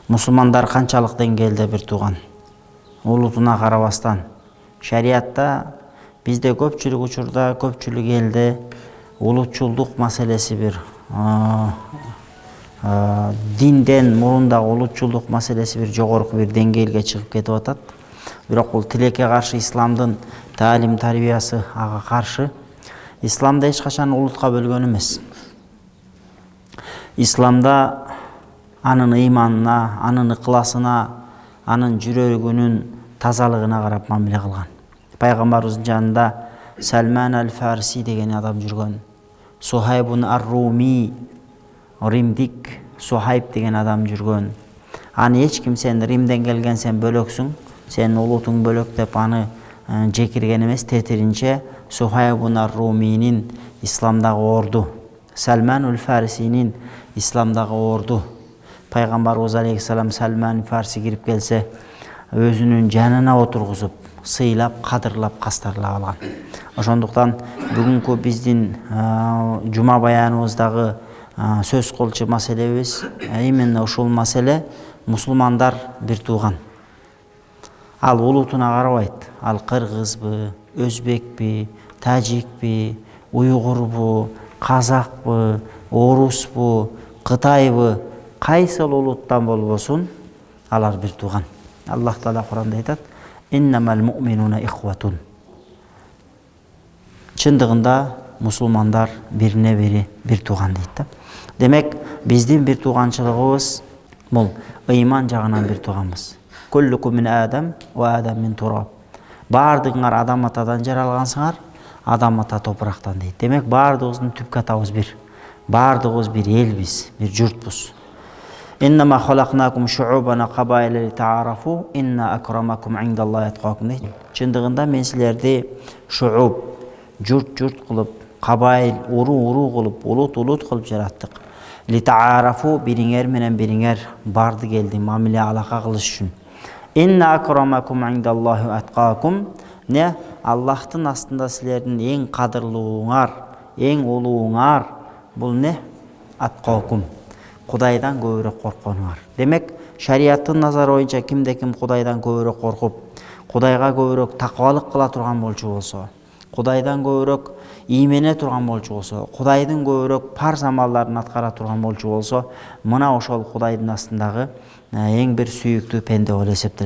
Мусулмандар канчалык деңгээлде бир тууган? Улутуна карабастан. Шариатта бизде көпчүлүк учурда, көпчүлүк элде улутчулдук маселеси бир динден мурун дагы улутчулдук маселеси бир жогорку бир деңгээлге чыгып кетип атат. Бирок бул тилекке каршы исламдын таалим тарбиясы ага каршы. Исламда эч качан улутка бөлгөн эмес. Исламда анын ыйманына, анын ыкласына, анын жүрөгүнүн тазалыгына карап мамиле кылган. Пайгамбарыбыздын жанында Салман аль-Фарси деген адам жүргөн. Сухайбун ар-Руми, Римдик Сухайб деген адам жүргөн. Аны эч ким сен Римден келгенсен бөлөксүң, сенин улутуң бөлөк деп аны жекирген эмес, тетиринче Сухайбун ар-Руминин исламдагы орду, Салман аль-Фарсинин исламдагы орду. Пайгамбарыбыз алейхиссалам Салман аль-Фарси кирип келсе, өзүнүн жанына отургузуп, сыйлап, кадырлап, кастарлап алган. Ошондуктан бүгүнкү биздин жума баяныбыздагы сөз кылчу маселебиз именно ушул маселе. Мусулмандар бир тууган. Ал улутуна карабайт. Ал кыргызбы, өзбекпи, тажикпи, уйгурбу, казакпы, оруспу, кытайбы, кайсыл улуттан болбосун, алар бир тууган. Аллах Таала Куранда айтат: «Иннамал муъминуна ихватун». Чындыгында мусулмандар бирине бири бир тууган дейт да. Демек, биздин бир тууганчылыгыбыз бул ыйман жагынан бир тууганбыз. Куллукум мин Адам ва Адам мин тураб. Бардыгыңар Адам атадан жаралгансыңар, Адам ата топурактан дейт. Демек, бардыгыбыздын түпкү атабыз бир. Бардыгыбыз бир элбиз, бир журтпуз. Иннама халакнакум шуубана кабайла литаарафу инна акрамакум индаллахи аткакум дейт. Чындыгында мен силерди шууб, журт кылып, кабайл, уру кылып, улут кылып жараттык. Литаарафу, бириңер менен бириңер барды келди мамиле алака кылыш үчүн. Инна акрамакум индаллахи аткакум, не Аллахтын астында силердин эң кадырлууңар, эң улууңар бул не? Аткакум. Кудайдан көбүрөөк коркконуңар. Демек, шариаттын назары боюнча кимде ким Кудайдан көбүрөөк коркуп, Кудайга көбүрөөк такыбалык кыла турган болчу болсо, Кудайдан көбүрөөк иймене турган болчу болсо, Кудайдын көбүрөөк парз амалдарын аткара турган болчу болсо, мына ошол Кудайдын астындагы эң бир сүйүктүү пенде болуп эсептелет.